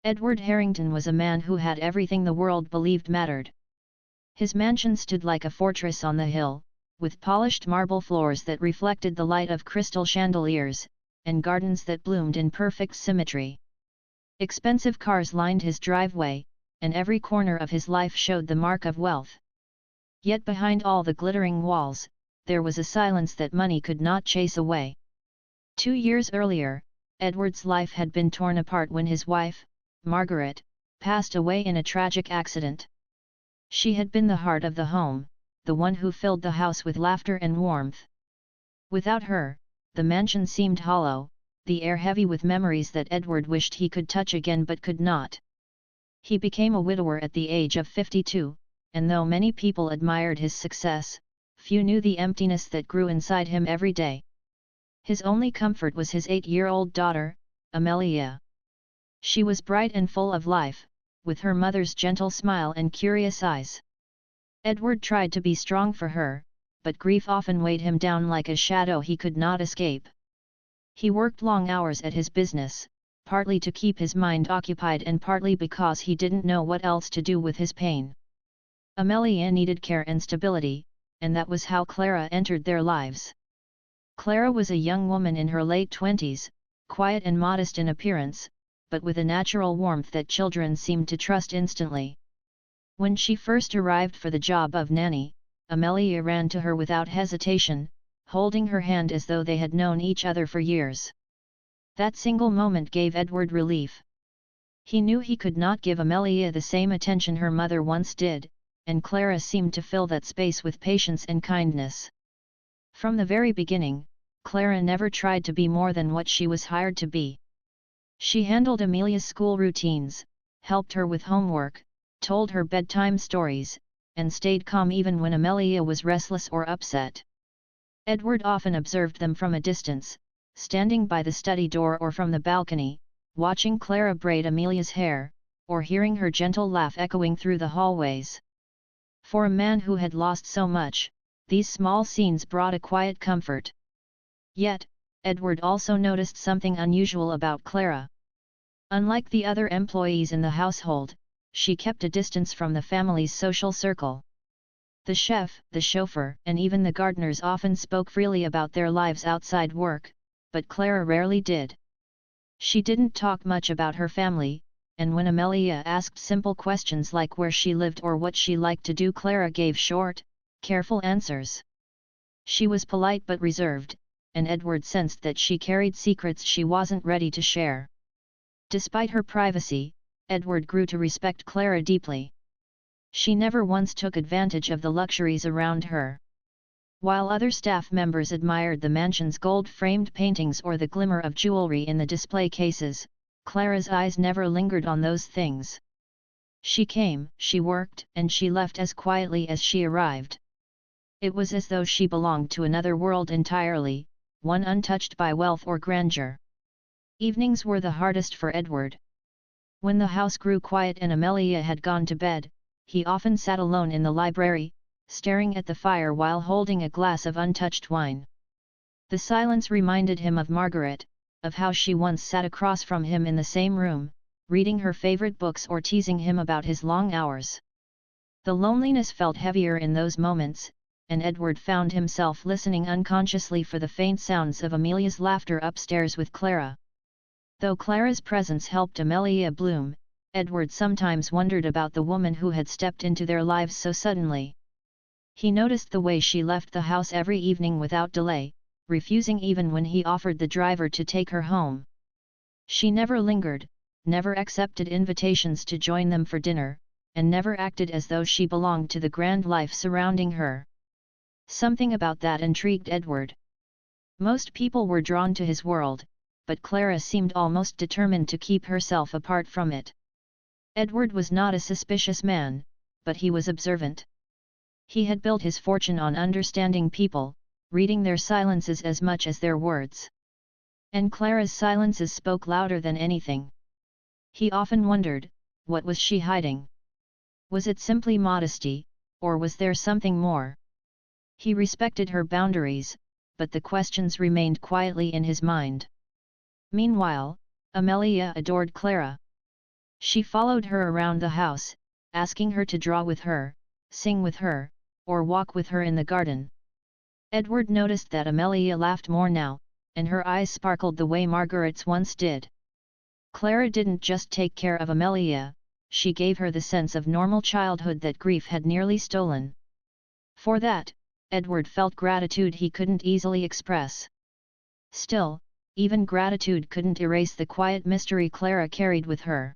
Edward Harrington was a man who had everything the world believed mattered. His mansion stood like a fortress on the hill, with polished marble floors that reflected the light of crystal chandeliers, and gardens that bloomed in perfect symmetry. Expensive cars lined his driveway, and every corner of his life showed the mark of wealth. Yet behind all the glittering walls, there was a silence that money could not chase away. 2 years earlier, Edward's life had been torn apart when his wife, Margaret, passed away in a tragic accident. She had been the heart of the home, the one who filled the house with laughter and warmth. Without her, the mansion seemed hollow, the air heavy with memories that Edward wished he could touch again but could not. He became a widower at the age of 52, and though many people admired his success, few knew the emptiness that grew inside him every day. His only comfort was his 8-year-old daughter, Amelia. She was bright and full of life, with her mother's gentle smile and curious eyes. Edward tried to be strong for her, but grief often weighed him down like a shadow he could not escape. He worked long hours at his business, partly to keep his mind occupied and partly because he didn't know what else to do with his pain. Amelia needed care and stability, and that was how Clara entered their lives. Clara was a young woman in her late 20s, quiet and modest in appearance, but with a natural warmth that children seemed to trust instantly. When she first arrived for the job of nanny, Amelia ran to her without hesitation, holding her hand as though they had known each other for years. That single moment gave Edward relief. He knew he could not give Amelia the same attention her mother once did, and Clara seemed to fill that space with patience and kindness. From the very beginning, Clara never tried to be more than what she was hired to be. She handled Amelia's school routines, helped her with homework, told her bedtime stories, and stayed calm even when Amelia was restless or upset. Edward often observed them from a distance, standing by the study door or from the balcony, watching Clara braid Amelia's hair, or hearing her gentle laugh echoing through the hallways. For a man who had lost so much, these small scenes brought a quiet comfort. Yet, Edward also noticed something unusual about Clara. Unlike the other employees in the household, she kept a distance from the family's social circle. The chef, the chauffeur, and even the gardeners often spoke freely about their lives outside work, but Clara rarely did. She didn't talk much about her family, and when Amelia asked simple questions like where she lived or what she liked to do, Clara gave short, careful answers. She was polite but reserved, and Edward sensed that she carried secrets she wasn't ready to share. Despite her privacy, Edward grew to respect Clara deeply. She never once took advantage of the luxuries around her. While other staff members admired the mansion's gold-framed paintings or the glimmer of jewelry in the display cases, Clara's eyes never lingered on those things. She came, she worked, and she left as quietly as she arrived. It was as though she belonged to another world entirely, one untouched by wealth or grandeur. Evenings were the hardest for Edward. When the house grew quiet and Amelia had gone to bed, he often sat alone in the library, staring at the fire while holding a glass of untouched wine. The silence reminded him of Margaret, of how she once sat across from him in the same room, reading her favorite books or teasing him about his long hours. The loneliness felt heavier in those moments, and Edward found himself listening unconsciously for the faint sounds of Amelia's laughter upstairs with Clara. Though Clara's presence helped Amelia bloom, Edward sometimes wondered about the woman who had stepped into their lives so suddenly. He noticed the way she left the house every evening without delay, refusing even when he offered the driver to take her home. She never lingered, never accepted invitations to join them for dinner, and never acted as though she belonged to the grand life surrounding her. Something about that intrigued Edward. Most people were drawn to his world, but Clara seemed almost determined to keep herself apart from it. Edward was not a suspicious man, but he was observant. He had built his fortune on understanding people, reading their silences as much as their words. And Clara's silences spoke louder than anything. He often wondered, what was she hiding? Was it simply modesty, or was there something more? He respected her boundaries, but the questions remained quietly in his mind. Meanwhile, Amelia adored Clara. She followed her around the house, asking her to draw with her, sing with her, or walk with her in the garden. Edward noticed that Amelia laughed more now, and her eyes sparkled the way Margaret's once did. Clara didn't just take care of Amelia, she gave her the sense of normal childhood that grief had nearly stolen. For that, Edward felt gratitude he couldn't easily express. Still, even gratitude couldn't erase the quiet mystery Clara carried with her.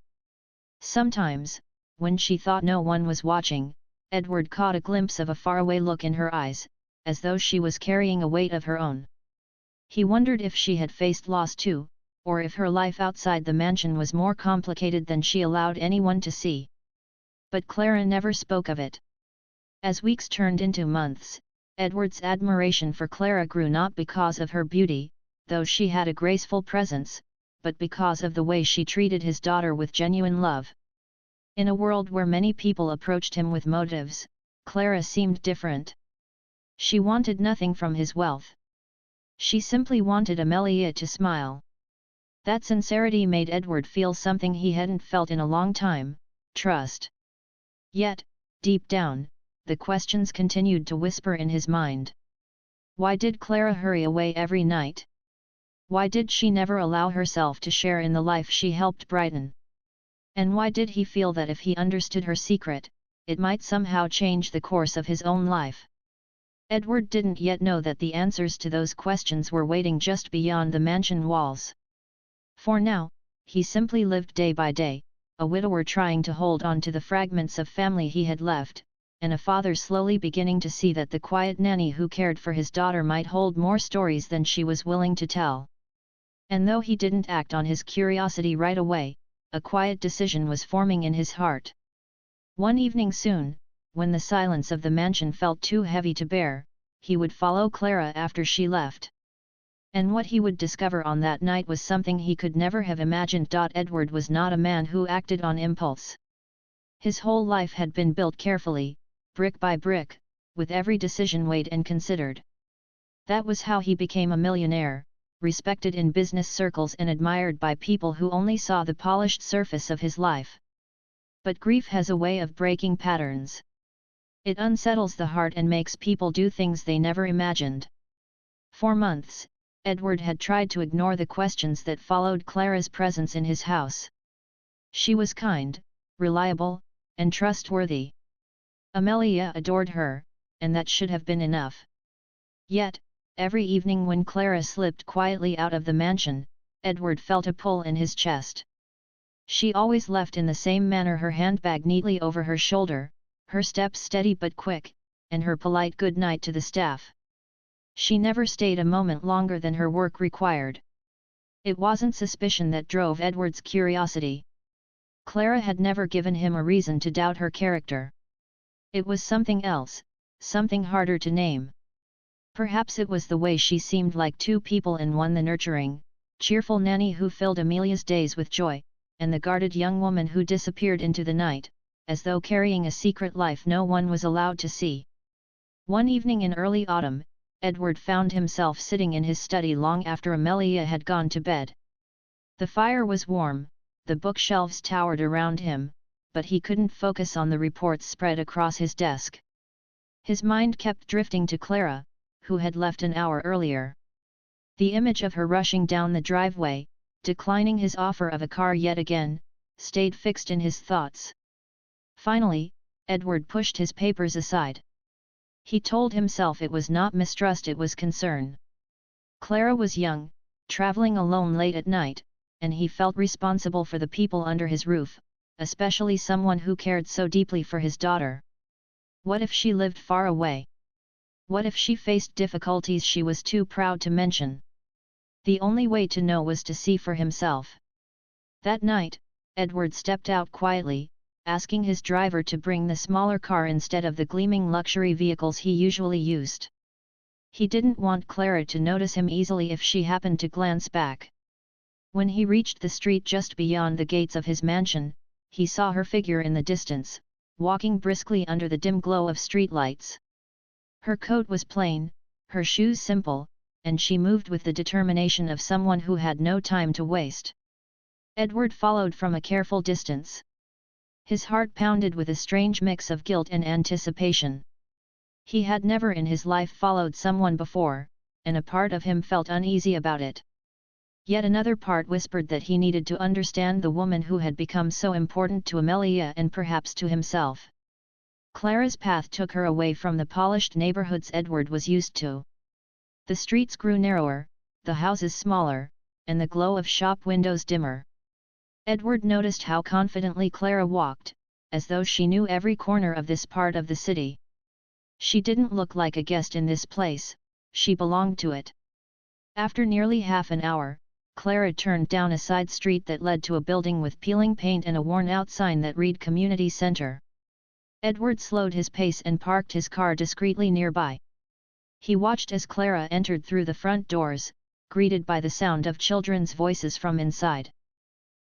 Sometimes, when she thought no one was watching, Edward caught a glimpse of a faraway look in her eyes, as though she was carrying a weight of her own. He wondered if she had faced loss too, or if her life outside the mansion was more complicated than she allowed anyone to see. But Clara never spoke of it. As weeks turned into months, Edward's admiration for Clara grew not because of her beauty, though she had a graceful presence, but because of the way she treated his daughter with genuine love. In a world where many people approached him with motives, Clara seemed different. She wanted nothing from his wealth. She simply wanted Amelia to smile. That sincerity made Edward feel something he hadn't felt in a long time, trust. Yet, deep down, the questions continued to whisper in his mind. Why did Clara hurry away every night? Why did she never allow herself to share in the life she helped brighten? And why did he feel that if he understood her secret, it might somehow change the course of his own life? Edward didn't yet know that the answers to those questions were waiting just beyond the mansion walls. For now, he simply lived day by day, a widower trying to hold on to the fragments of family he had left, and a father slowly beginning to see that the quiet nanny who cared for his daughter might hold more stories than she was willing to tell. And though he didn't act on his curiosity right away, a quiet decision was forming in his heart. One evening soon, when the silence of the mansion felt too heavy to bear, he would follow Clara after she left. And what he would discover on that night was something he could never have imagined. Edward was not a man who acted on impulse. His whole life had been built carefully, brick by brick, with every decision weighed and considered. That was how he became a millionaire, respected in business circles and admired by people who only saw the polished surface of his life. But grief has a way of breaking patterns. It unsettles the heart and makes people do things they never imagined. For months, Edward had tried to ignore the questions that followed Clara's presence in his house. She was kind, reliable, and trustworthy. Amelia adored her, and that should have been enough. Yet, every evening when Clara slipped quietly out of the mansion, Edward felt a pull in his chest. She always left in the same manner, her handbag neatly over her shoulder, her steps steady but quick, and her polite good night to the staff. She never stayed a moment longer than her work required. It wasn't suspicion that drove Edward's curiosity. Clara had never given him a reason to doubt her character. It was something else, something harder to name. Perhaps it was the way she seemed like two people in one: the nurturing, cheerful nanny who filled Amelia's days with joy, and the guarded young woman who disappeared into the night, as though carrying a secret life no one was allowed to see. One evening in early autumn, Edward found himself sitting in his study long after Amelia had gone to bed. The fire was warm, the bookshelves towered around him, but he couldn't focus on the reports spread across his desk. His mind kept drifting to Clara, who had left an hour earlier. The image of her rushing down the driveway, declining his offer of a car yet again, stayed fixed in his thoughts. Finally, Edward pushed his papers aside. He told himself it was not mistrust, it was concern. Clara was young, traveling alone late at night, and he felt responsible for the people under his roof, especially someone who cared so deeply for his daughter. What if she lived far away? What if she faced difficulties she was too proud to mention? The only way to know was to see for himself. That night, Edward stepped out quietly, asking his driver to bring the smaller car instead of the gleaming luxury vehicles he usually used. He didn't want Clara to notice him easily if she happened to glance back. When he reached the street just beyond the gates of his mansion, he saw her figure in the distance, walking briskly under the dim glow of streetlights. Her coat was plain, her shoes simple, and she moved with the determination of someone who had no time to waste. Edward followed from a careful distance. His heart pounded with a strange mix of guilt and anticipation. He had never in his life followed someone before, and a part of him felt uneasy about it. Yet another part whispered that he needed to understand the woman who had become so important to Amelia and perhaps to himself. Clara's path took her away from the polished neighborhoods Edward was used to. The streets grew narrower, the houses smaller, and the glow of shop windows dimmer. Edward noticed how confidently Clara walked, as though she knew every corner of this part of the city. She didn't look like a guest in this place, she belonged to it. After nearly half an hour, Clara turned down a side street that led to a building with peeling paint and a worn-out sign that read Community Center. Edward slowed his pace and parked his car discreetly nearby. He watched as Clara entered through the front doors, greeted by the sound of children's voices from inside.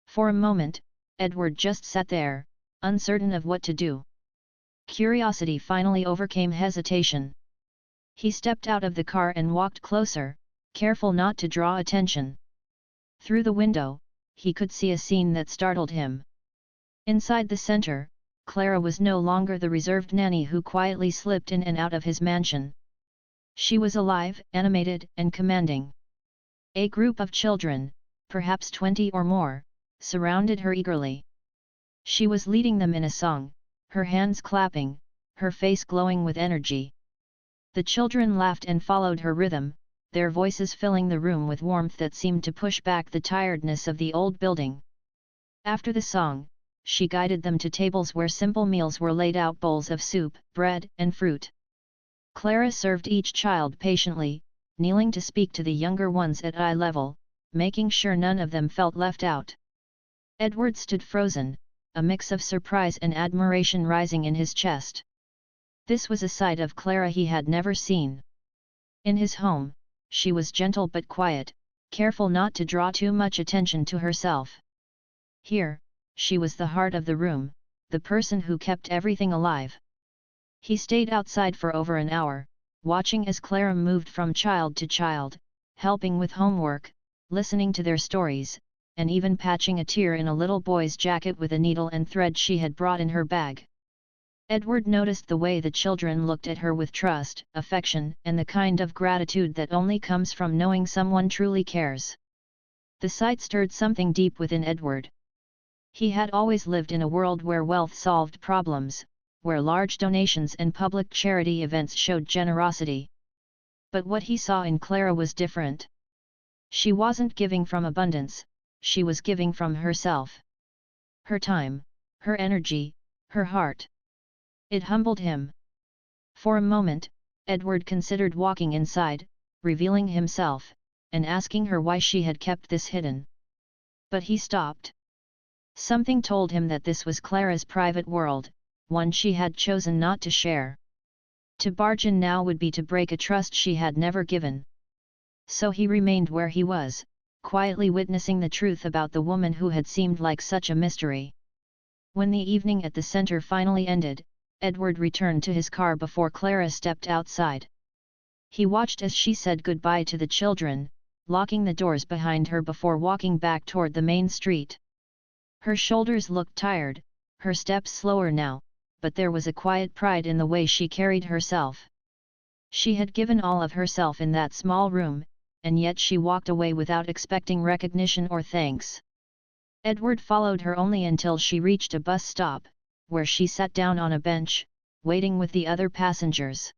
For a moment, Edward just sat there, uncertain of what to do. Curiosity finally overcame hesitation. He stepped out of the car and walked closer, careful not to draw attention. Through the window, he could see a scene that startled him. Inside the center, Clara was no longer the reserved nanny who quietly slipped in and out of his mansion. She was alive, animated, and commanding. A group of children, perhaps 20 or more, surrounded her eagerly. She was leading them in a song, her hands clapping, her face glowing with energy. The children laughed and followed her rhythm, their voices filling the room with warmth that seemed to push back the tiredness of the old building. After the song, she guided them to tables where simple meals were laid out: bowls of soup, bread, and fruit. Clara served each child patiently, kneeling to speak to the younger ones at eye level, making sure none of them felt left out. Edward stood frozen, a mix of surprise and admiration rising in his chest. This was a side of Clara he had never seen. In his home, she was gentle but quiet, careful not to draw too much attention to herself. Here, she was the heart of the room, the person who kept everything alive. He stayed outside for over an hour, watching as Clara moved from child to child, helping with homework, listening to their stories, and even patching a tear in a little boy's jacket with a needle and thread she had brought in her bag. Edward noticed the way the children looked at her with trust, affection, and the kind of gratitude that only comes from knowing someone truly cares. The sight stirred something deep within Edward. He had always lived in a world where wealth solved problems, where large donations and public charity events showed generosity. But what he saw in Clara was different. She wasn't giving from abundance, she was giving from herself. Her time, her energy, her heart. It humbled him. For a moment, Edward considered walking inside, revealing himself, and asking her why she had kept this hidden. But he stopped. Something told him that this was Clara's private world, one she had chosen not to share. To barge in now would be to break a trust she had never given. So he remained where he was, quietly witnessing the truth about the woman who had seemed like such a mystery. When the evening at the center finally ended, Edward returned to his car before Clara stepped outside. He watched as she said goodbye to the children, locking the doors behind her before walking back toward the main street. Her shoulders looked tired, her steps slower now, but there was a quiet pride in the way she carried herself. She had given all of herself in that small room, and yet she walked away without expecting recognition or thanks. Edward followed her only until she reached a bus stop, where she sat down on a bench, waiting with the other passengers.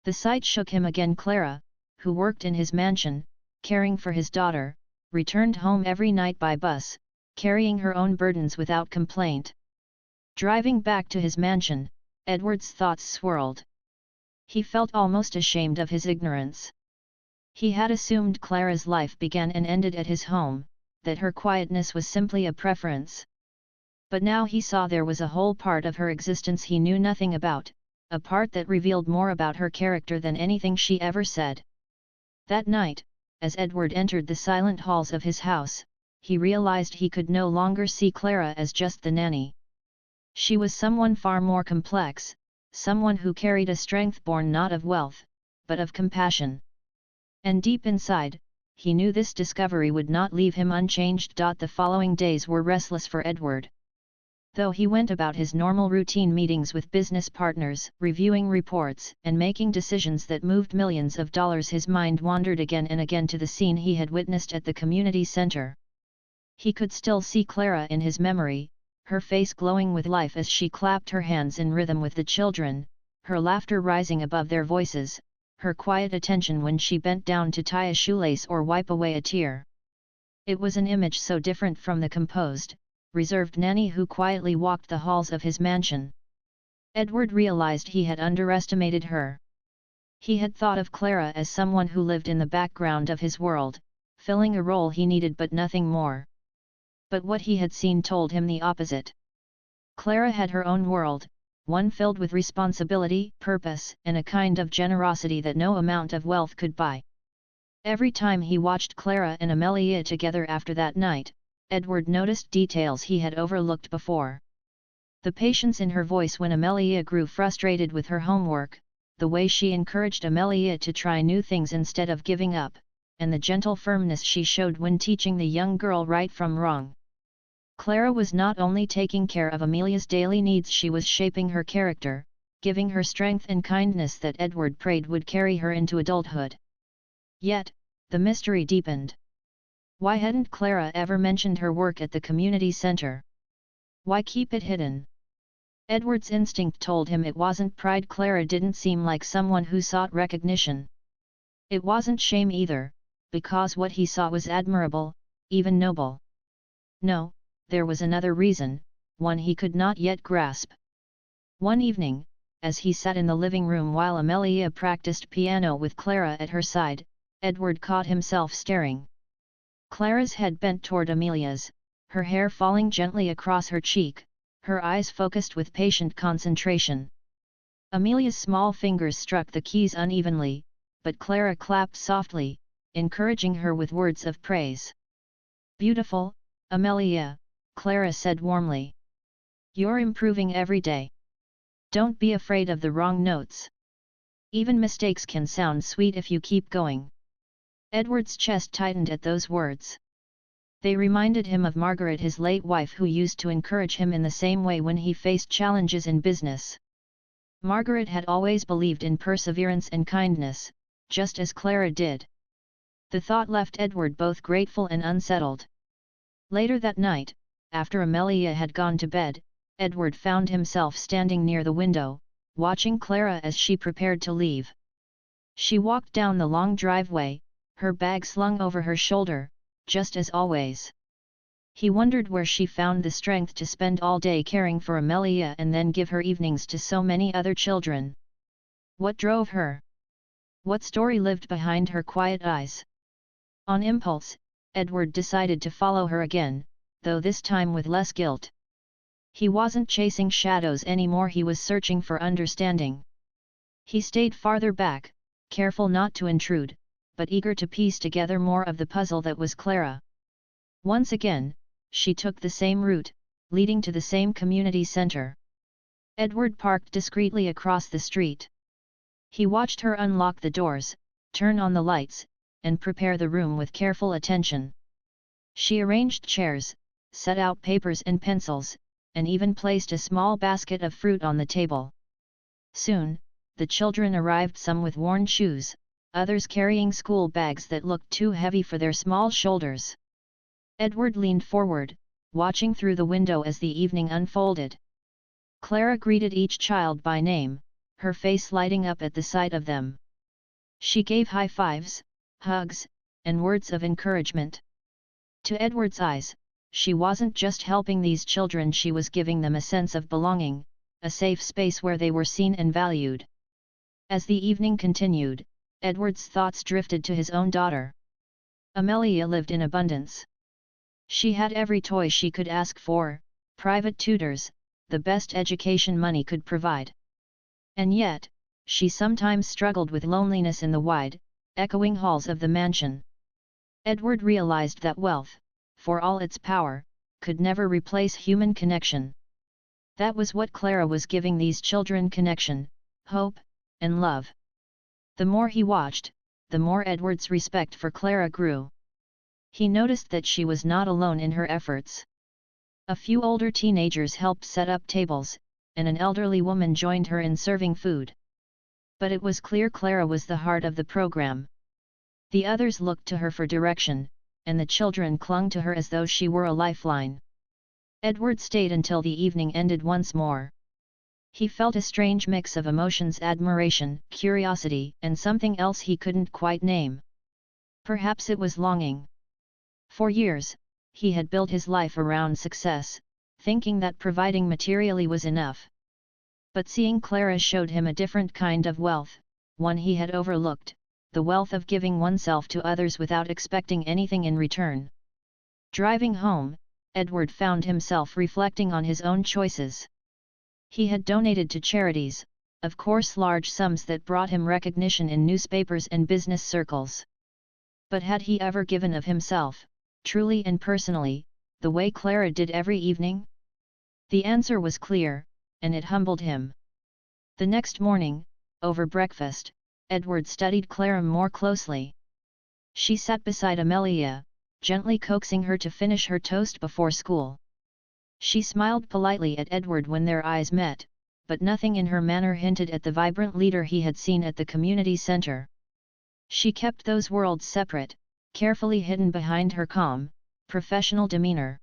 The sight shook him again. Clara, who worked in his mansion, caring for his daughter, returned home every night by bus, carrying her own burdens without complaint. Driving back to his mansion, Edward's thoughts swirled. He felt almost ashamed of his ignorance. He had assumed Clara's life began and ended at his home, that her quietness was simply a preference. But now he saw there was a whole part of her existence he knew nothing about, a part that revealed more about her character than anything she ever said. That night, as Edward entered the silent halls of his house, he realized he could no longer see Clara as just the nanny. She was someone far more complex, someone who carried a strength born not of wealth, but of compassion. And deep inside, he knew this discovery would not leave him unchanged. The following days were restless for Edward. Though he went about his normal routine meetings with business partners, reviewing reports, and making decisions that moved millions of dollars, his mind wandered again and again to the scene he had witnessed at the community center. He could still see Clara in his memory, her face glowing with life as she clapped her hands in rhythm with the children, her laughter rising above their voices, her quiet attention when she bent down to tie a shoelace or wipe away a tear. It was an image so different from the composed, reserved Nanny who quietly walked the halls of his mansion. Edward realized he had underestimated her. He had thought of Clara as someone who lived in the background of his world, filling a role he needed but nothing more. But what he had seen told him the opposite. Clara had her own world, one filled with responsibility, purpose, and a kind of generosity that no amount of wealth could buy. Every time he watched Clara and Amelia together after that night, Edward noticed details he had overlooked before. The patience in her voice when Amelia grew frustrated with her homework, the way she encouraged Amelia to try new things instead of giving up, and the gentle firmness she showed when teaching the young girl right from wrong. Clara was not only taking care of Amelia's daily needs, she was shaping her character, giving her strength and kindness that Edward prayed would carry her into adulthood. Yet, the mystery deepened. Why hadn't Clara ever mentioned her work at the community center? Why keep it hidden? Edward's instinct told him it wasn't pride. Clara didn't seem like someone who sought recognition. It wasn't shame either, because what he saw was admirable, even noble. No, there was another reason, one he could not yet grasp. One evening, as he sat in the living room while Amelia practiced piano with Clara at her side, Edward caught himself staring. Clara's head bent toward Amelia's, her hair falling gently across her cheek, her eyes focused with patient concentration. Amelia's small fingers struck the keys unevenly, but Clara clapped softly, encouraging her with words of praise. "Beautiful, Amelia," Clara said warmly. "You're improving every day. Don't be afraid of the wrong notes. Even mistakes can sound sweet if you keep going." Edward's chest tightened at those words. They reminded him of Margaret, his late wife, who used to encourage him in the same way when he faced challenges in business. Margaret had always believed in perseverance and kindness, just as Clara did. The thought left Edward both grateful and unsettled. Later that night, after Amelia had gone to bed, Edward found himself standing near the window, watching Clara as she prepared to leave. She walked down the long driveway, her bag slung over her shoulder, just as always. He wondered where she found the strength to spend all day caring for Amelia and then give her evenings to so many other children. What drove her? What story lived behind her quiet eyes? On impulse, Edward decided to follow her again, though this time with less guilt. He wasn't chasing shadows anymore, he was searching for understanding. He stayed farther back, careful not to intrude, but eager to piece together more of the puzzle that was Clara. Once again, she took the same route, leading to the same community center. Edward parked discreetly across the street. He watched her unlock the doors, turn on the lights, and prepare the room with careful attention. She arranged chairs, set out papers and pencils, and even placed a small basket of fruit on the table. Soon, the children arrived, some with worn shoes, others carrying school bags that looked too heavy for their small shoulders. Edward leaned forward, watching through the window as the evening unfolded. Clara greeted each child by name, her face lighting up at the sight of them. She gave high fives, hugs, and words of encouragement. To Edward's eyes, she wasn't just helping these children, she was giving them a sense of belonging, a safe space where they were seen and valued. As the evening continued, Edward's thoughts drifted to his own daughter. Amelia lived in abundance. She had every toy she could ask for, private tutors, the best education money could provide. And yet, she sometimes struggled with loneliness in the wide, echoing halls of the mansion. Edward realized that wealth, for all its power, could never replace human connection. That was what Clara was giving these children: connection, hope, and love. The more he watched, the more Edward's respect for Clara grew. He noticed that she was not alone in her efforts. A few older teenagers helped set up tables, and an elderly woman joined her in serving food. But it was clear Clara was the heart of the program. The others looked to her for direction, and the children clung to her as though she were a lifeline. Edward stayed until the evening ended once more. He felt a strange mix of emotions: admiration, curiosity, and something else he couldn't quite name. Perhaps it was longing. For years, he had built his life around success, thinking that providing materially was enough. But seeing Clara showed him a different kind of wealth, one he had overlooked, the wealth of giving oneself to others without expecting anything in return. Driving home, Edward found himself reflecting on his own choices. He had donated to charities, of course large sums that brought him recognition in newspapers and business circles. But had he ever given of himself, truly and personally, the way Clara did every evening? The answer was clear, and it humbled him. The next morning, over breakfast, Edward studied Clara more closely. She sat beside Amelia, gently coaxing her to finish her toast before school. She smiled politely at Edward when their eyes met, but nothing in her manner hinted at the vibrant leader he had seen at the community center. She kept those worlds separate, carefully hidden behind her calm, professional demeanor.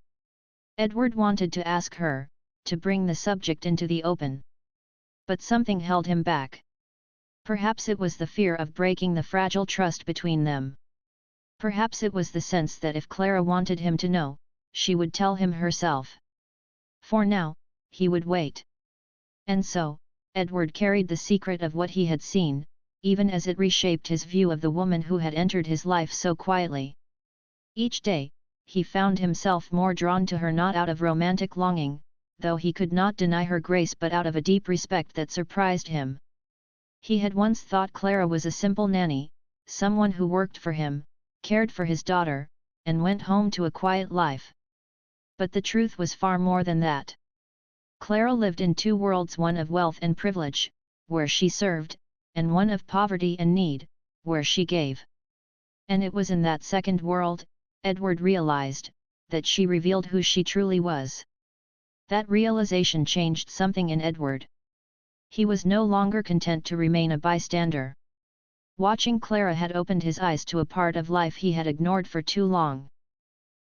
Edward wanted to ask her, to bring the subject into the open. But something held him back. Perhaps it was the fear of breaking the fragile trust between them. Perhaps it was the sense that if Clara wanted him to know, she would tell him herself. For now, he would wait. And so, Edward carried the secret of what he had seen, even as it reshaped his view of the woman who had entered his life so quietly. Each day, he found himself more drawn to her, not out of romantic longing, though he could not deny her grace, but out of a deep respect that surprised him. He had once thought Clara was a simple nanny, someone who worked for him, cared for his daughter, and went home to a quiet life. But the truth was far more than that. Clara lived in two worlds, one of wealth and privilege, where she served, and one of poverty and need, where she gave. And it was in that second world, Edward realized, that she revealed who she truly was. That realization changed something in Edward. He was no longer content to remain a bystander. Watching Clara had opened his eyes to a part of life he had ignored for too long.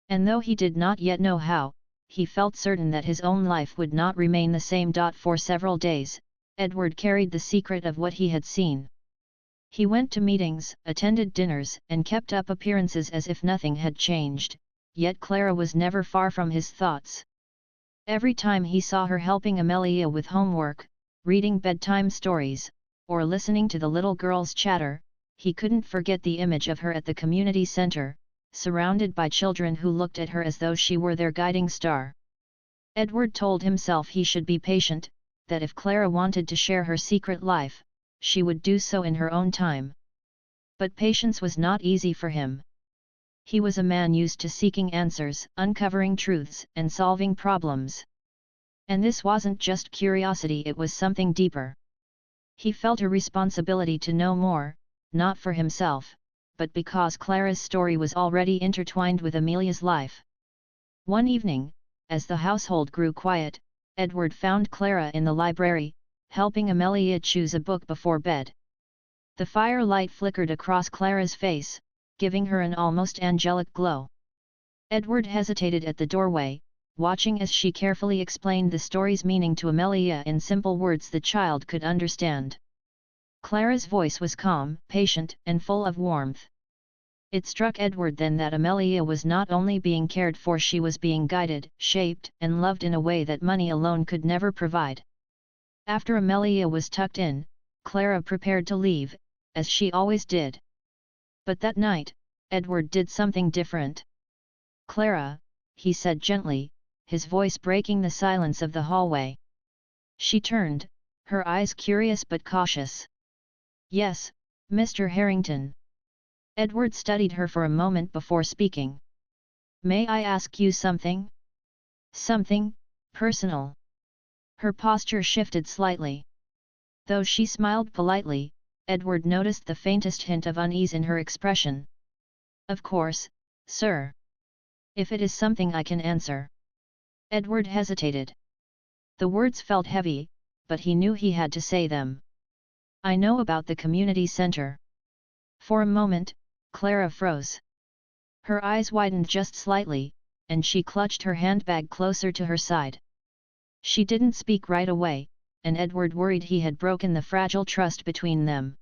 And though he did not yet know how, he felt certain that his own life would not remain the same. For several days, Edward carried the secret of what he had seen. He went to meetings, attended dinners, and kept up appearances as if nothing had changed, yet Clara was never far from his thoughts. Every time he saw her helping Amelia with homework, reading bedtime stories, or listening to the little girls chatter, he couldn't forget the image of her at the community center, surrounded by children who looked at her as though she were their guiding star. Edward told himself he should be patient, that if Clara wanted to share her secret life, she would do so in her own time. But patience was not easy for him. He was a man used to seeking answers, uncovering truths, and solving problems. And this wasn't just curiosity, it was something deeper. He felt a responsibility to know more, not for himself, but because Clara's story was already intertwined with Amelia's life. One evening, as the household grew quiet, Edward found Clara in the library, helping Amelia choose a book before bed. The firelight flickered across Clara's face, giving her an almost angelic glow. Edward hesitated at the doorway, watching as she carefully explained the story's meaning to Amelia in simple words the child could understand. Clara's voice was calm, patient, and full of warmth. It struck Edward then that Amelia was not only being cared for, she was being guided, shaped, and loved in a way that money alone could never provide. After Amelia was tucked in, Clara prepared to leave, as she always did. But that night, Edward did something different. "Clara," he said gently, his voice breaking the silence of the hallway. She turned, her eyes curious but cautious. "Yes, Mr. Harrington." Edward studied her for a moment before speaking. "May I ask you something?" "Something personal." Her posture shifted slightly. Though she smiled politely, Edward noticed the faintest hint of unease in her expression. Of course, sir. If it is something I can answer. Edward hesitated. The words felt heavy, but he knew he had to say them. I know about the community center. For a moment, Clara froze. Her eyes widened just slightly, and she clutched her handbag closer to her side. She didn't speak right away, and Edward worried he had broken the fragile trust between them.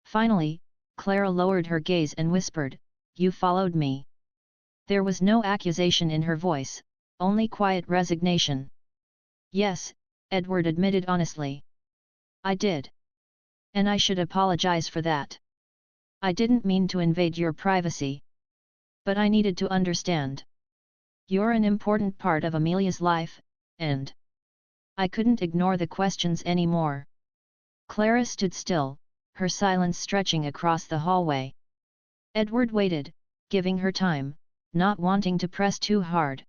Finally, Clara lowered her gaze and whispered, "You followed me." There was no accusation in her voice, only quiet resignation. "Yes," Edward admitted honestly. "I did. And I should apologize for that. I didn't mean to invade your privacy. But I needed to understand. You're an important part of Amelia's life, and I couldn't ignore the questions anymore." Clara stood still, her silence stretching across the hallway. Edward waited, giving her time, not wanting to press too hard.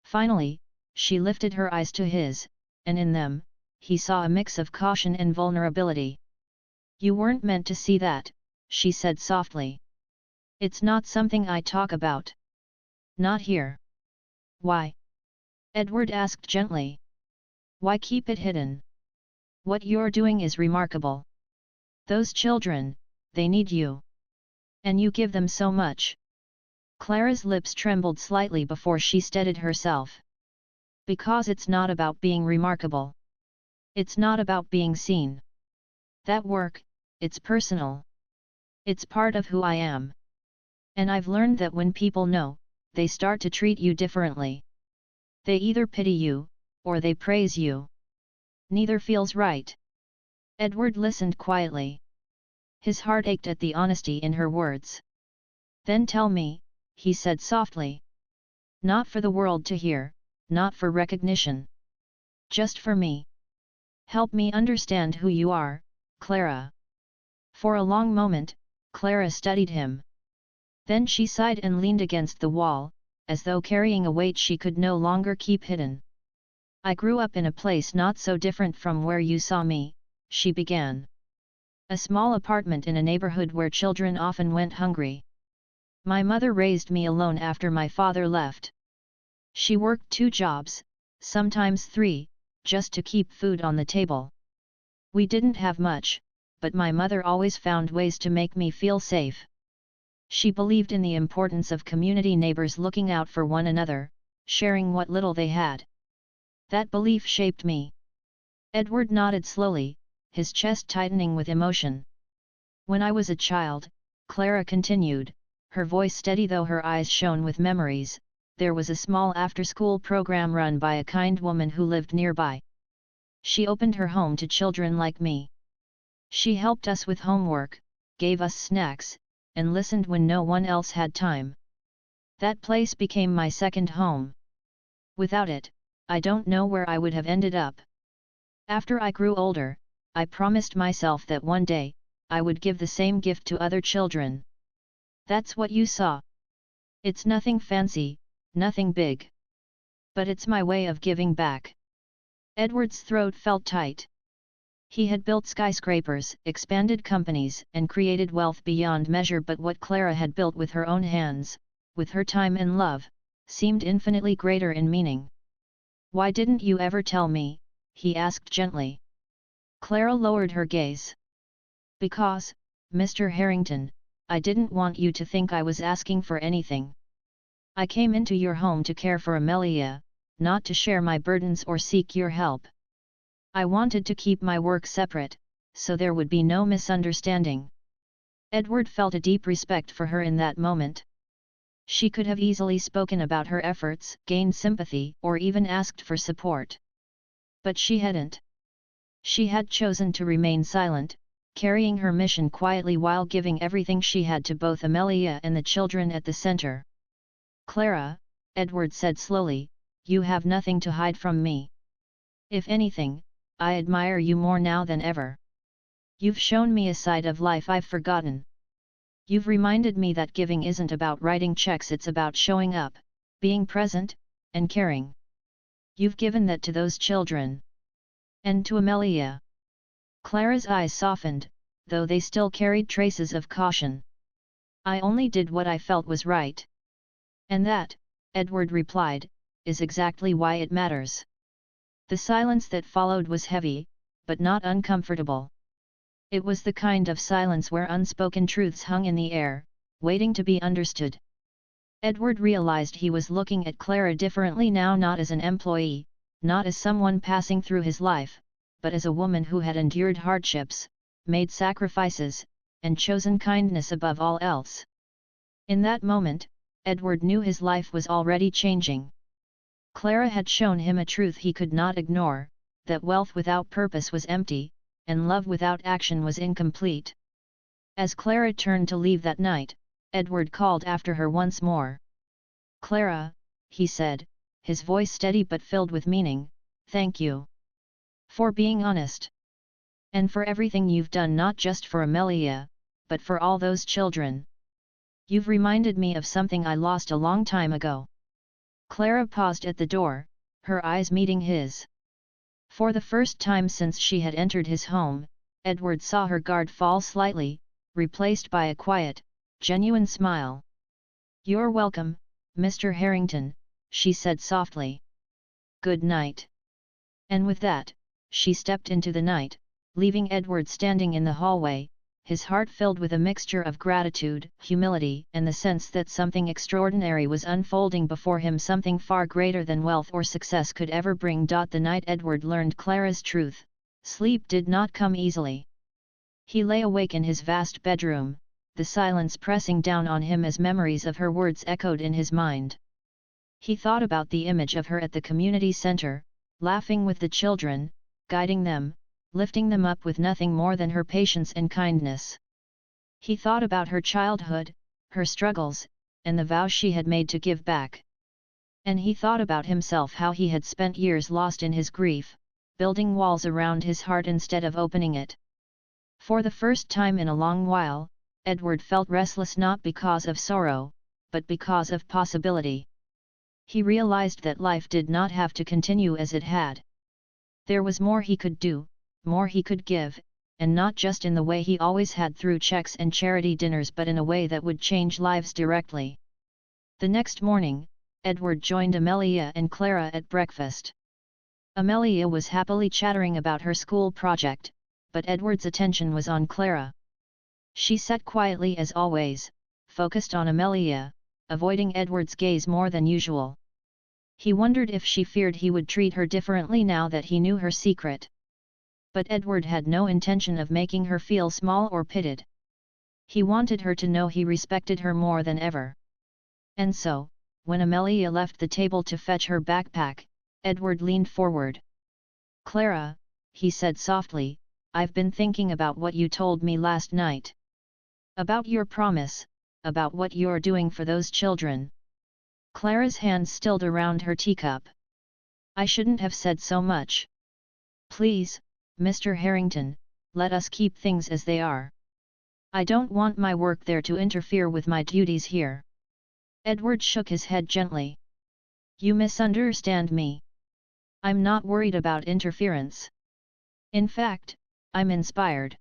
Finally, she lifted her eyes to his, and in them, he saw a mix of caution and vulnerability. "You weren't meant to see that," she said softly. "It's not something I talk about. Not here." "Why?" Edward asked gently. "Why keep it hidden? What you're doing is remarkable. Those children, they need you. And you give them so much." Clara's lips trembled slightly before she steadied herself. "Because it's not about being remarkable. It's not about being seen. That work, it's personal. It's part of who I am. And I've learned that when people know, they start to treat you differently. They either pity you, or they praise you. Neither feels right." Edward listened quietly. His heart ached at the honesty in her words. "Then tell me," he said softly. "Not for the world to hear, not for recognition. Just for me. Help me understand who you are, Clara." For a long moment, Clara studied him. Then she sighed and leaned against the wall, as though carrying a weight she could no longer keep hidden. "I grew up in a place not so different from where you saw me," she began. "A small apartment in a neighborhood where children often went hungry. My mother raised me alone after my father left. She worked 2 jobs, sometimes 3, just to keep food on the table. We didn't have much, but my mother always found ways to make me feel safe. She believed in the importance of community neighbors looking out for one another, sharing what little they had. That belief shaped me." Edward nodded slowly, his chest tightening with emotion. "When I was a child," Clara continued, her voice steady though her eyes shone with memories, "there was a small after-school program run by a kind woman who lived nearby. She opened her home to children like me. She helped us with homework, gave us snacks, and listened when no one else had time. That place became my second home. Without it, I don't know where I would have ended up. After I grew older, I promised myself that one day, I would give the same gift to other children. That's what you saw. It's nothing fancy, nothing big. But it's my way of giving back." Edward's throat felt tight. He had built skyscrapers, expanded companies, and created wealth beyond measure, but what Clara had built with her own hands, with her time and love, seemed infinitely greater in meaning. "Why didn't you ever tell me?" he asked gently. Clara lowered her gaze. "Because, Mr. Harrington, I didn't want you to think I was asking for anything. I came into your home to care for Amelia, not to share my burdens or seek your help. I wanted to keep my work separate, so there would be no misunderstanding." Edward felt a deep respect for her in that moment. She could have easily spoken about her efforts, gained sympathy, or even asked for support. But she hadn't. She had chosen to remain silent, carrying her mission quietly while giving everything she had to both Amelia and the children at the center. "Clara," Edward said slowly, "you have nothing to hide from me. If anything, I admire you more now than ever. You've shown me a side of life I've forgotten. You've reminded me that giving isn't about writing checks, it's about showing up, being present, and caring. You've given that to those children. And to Amelia." Clara's eyes softened, though they still carried traces of caution. "I only did what I felt was right." "And that," Edward replied, "is exactly why it matters." The silence that followed was heavy, but not uncomfortable. It was the kind of silence where unspoken truths hung in the air, waiting to be understood. Edward realized he was looking at Clara differently now, not as an employee, not as someone passing through his life, but as a woman who had endured hardships, made sacrifices, and chosen kindness above all else. In that moment, Edward knew his life was already changing. Clara had shown him a truth he could not ignore, that wealth without purpose was empty, and love without action was incomplete. As Clara turned to leave that night, Edward called after her once more. "Clara," he said, his voice steady but filled with meaning, "thank you. For being honest. And for everything you've done, not just for Amelia, but for all those children. You've reminded me of something I lost a long time ago." Clara paused at the door, her eyes meeting his. For the first time since she had entered his home, Edward saw her guard fall slightly, replaced by a quiet, genuine smile. "You're welcome, Mr. Harrington," she said softly. "Good night." And with that, she stepped into the night, leaving Edward standing in the hallway, his heart filled with a mixture of gratitude, humility, and the sense that something extraordinary was unfolding before him, something far greater than wealth or success could ever bring. The night Edward learned Clara's truth, sleep did not come easily. He lay awake in his vast bedroom, the silence pressing down on him as memories of her words echoed in his mind. He thought about the image of her at the community center, laughing with the children, guiding them, lifting them up with nothing more than her patience and kindness. He thought about her childhood, her struggles, and the vow she had made to give back. And he thought about himself, how he had spent years lost in his grief, building walls around his heart instead of opening it. For the first time in a long while, Edward felt restless, not because of sorrow, but because of possibility. He realized that life did not have to continue as it had. There was more he could do, more he could give, and not just in the way he always had, through checks and charity dinners, but in a way that would change lives directly. The next morning, Edward joined Amelia and Clara at breakfast. Amelia was happily chattering about her school project, but Edward's attention was on Clara. She sat quietly as always, focused on Amelia, avoiding Edward's gaze more than usual. He wondered if she feared he would treat her differently now that he knew her secret. But Edward had no intention of making her feel small or pitted. He wanted her to know he respected her more than ever. And so, when Amelia left the table to fetch her backpack, Edward leaned forward. "Clara," he said softly, "I've been thinking about what you told me last night. About your promise, about what you're doing for those children." Clara's hands stilled around her teacup. "I shouldn't have said so much. Please, Mr. Harrington, let us keep things as they are. I don't want my work there to interfere with my duties here." Edward shook his head gently. "You misunderstand me. I'm not worried about interference. In fact, I'm inspired.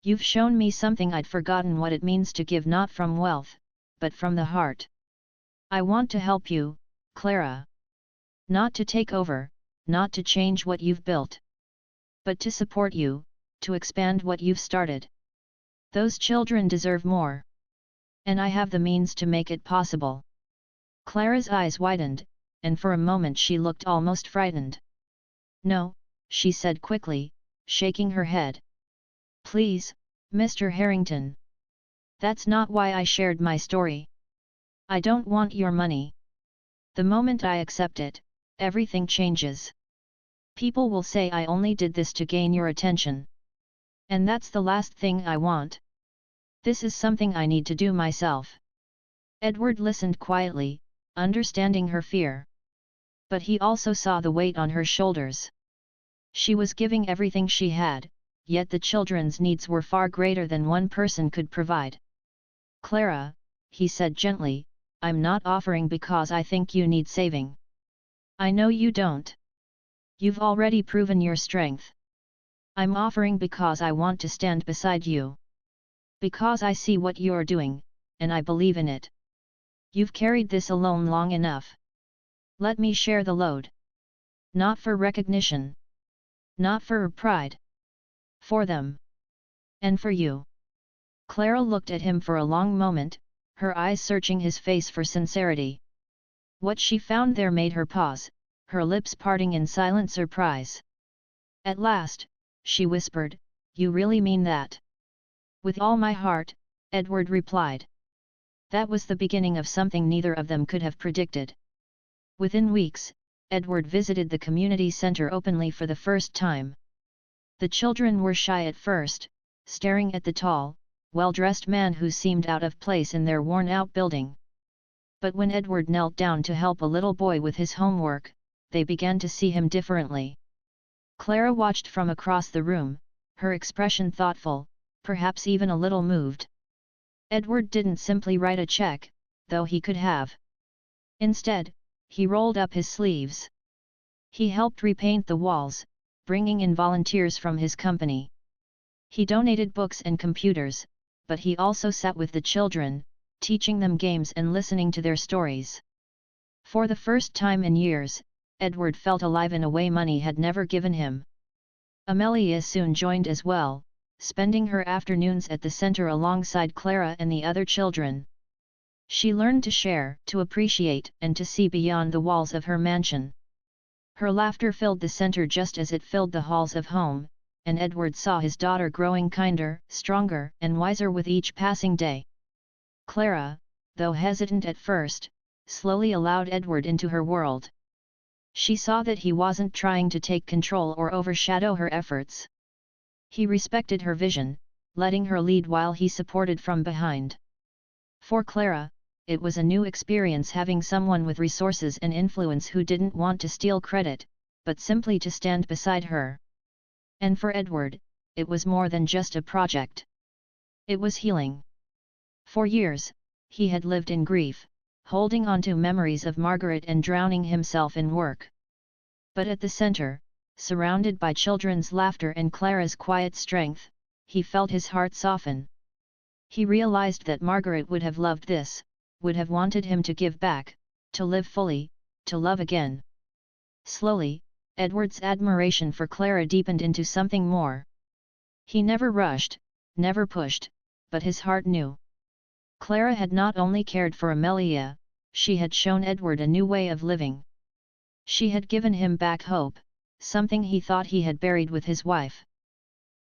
You've shown me something I'd forgotten, what it means to give, not from wealth, but from the heart. I want to help you, Clara. Not to take over, not to change what you've built, but to support you, to expand what you've started. Those children deserve more. And I have the means to make it possible." Clara's eyes widened, and for a moment she looked almost frightened. "No," she said quickly, shaking her head. "Please, Mr. Harrington. That's not why I shared my story. I don't want your money. The moment I accept it, everything changes. People will say I only did this to gain your attention. And that's the last thing I want. This is something I need to do myself." Edward listened quietly, understanding her fear. But he also saw the weight on her shoulders. She was giving everything she had, yet the children's needs were far greater than one person could provide. "Clara," he said gently, "I'm not offering because I think you need saving. I know you don't. You've already proven your strength. I'm offering because I want to stand beside you. Because I see what you're doing, and I believe in it. You've carried this alone long enough. Let me share the load. Not for recognition. Not for pride. For them. And for you. Clara looked at him for a long moment, her eyes searching his face for sincerity. What she found there made her pause, her lips parting in silent surprise. At last, she whispered, "You really mean that?" "With all my heart," Edward replied. That was the beginning of something neither of them could have predicted. Within weeks, Edward visited the community center openly for the first time. The children were shy at first, staring at the tall, well-dressed man who seemed out of place in their worn-out building. But when Edward knelt down to help a little boy with his homework, they began to see him differently. Clara watched from across the room, her expression thoughtful, perhaps even a little moved. Edward didn't simply write a check, though he could have. Instead, he rolled up his sleeves. He helped repaint the walls, bringing in volunteers from his company. He donated books and computers, but he also sat with the children, teaching them games and listening to their stories. For the first time in years, Edward felt alive in a way money had never given him. Amelia soon joined as well, spending her afternoons at the center alongside Clara and the other children. She learned to share, to appreciate, and to see beyond the walls of her mansion. Her laughter filled the center just as it filled the halls of home, and Edward saw his daughter growing kinder, stronger, and wiser with each passing day. Clara, though hesitant at first, slowly allowed Edward into her world. She saw that he wasn't trying to take control or overshadow her efforts. He respected her vision, letting her lead while he supported from behind. For Clara, it was a new experience having someone with resources and influence who didn't want to steal credit, but simply to stand beside her. And for Edward, it was more than just a project. It was healing. For years, he had lived in grief, holding on to memories of Margaret and drowning himself in work. But at the center, surrounded by children's laughter and Clara's quiet strength, he felt his heart soften. He realized that Margaret would have loved this, would have wanted him to give back, to live fully, to love again. Slowly, Edward's admiration for Clara deepened into something more. He never rushed, never pushed, but his heart knew. Clara had not only cared for Amelia, she had shown Edward a new way of living. She had given him back hope, something he thought he had buried with his wife.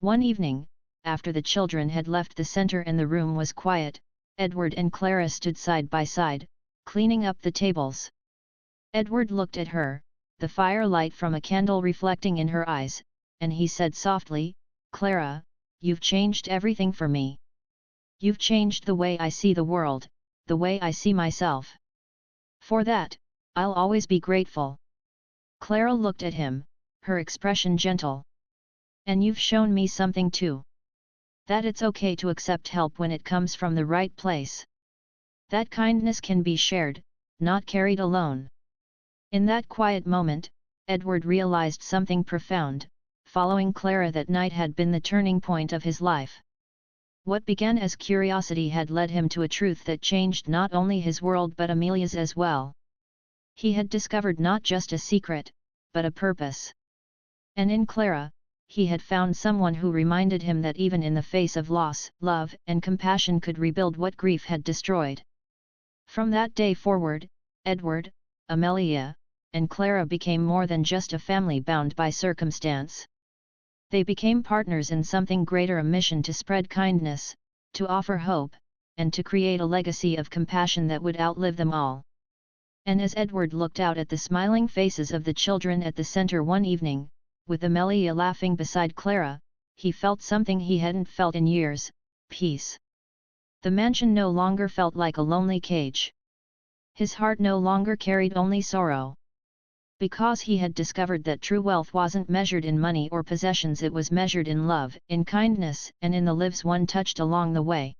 One evening, after the children had left the center and the room was quiet, Edward and Clara stood side by side, cleaning up the tables. Edward looked at her, the firelight from a candle reflecting in her eyes, and he said softly, "Clara, you've changed everything for me. You've changed the way I see the world, the way I see myself. For that, I'll always be grateful." Clara looked at him, her expression gentle. "And you've shown me something too. That it's okay to accept help when it comes from the right place. That kindness can be shared, not carried alone." In that quiet moment, Edward realized something profound. Following Clara that night had been the turning point of his life. What began as curiosity had led him to a truth that changed not only his world but Amelia's as well. He had discovered not just a secret, but a purpose. And in Clara, he had found someone who reminded him that even in the face of loss, love and compassion could rebuild what grief had destroyed. From that day forward, Edward, Amelia, and Clara became more than just a family bound by circumstance. They became partners in something greater, a mission to spread kindness, to offer hope, and to create a legacy of compassion that would outlive them all. And as Edward looked out at the smiling faces of the children at the center one evening, with Amelia laughing beside Clara, he felt something he hadn't felt in years: peace. The mansion no longer felt like a lonely cage. His heart no longer carried only sorrow. Because he had discovered that true wealth wasn't measured in money or possessions, it was measured in love, in kindness, and in the lives one touched along the way.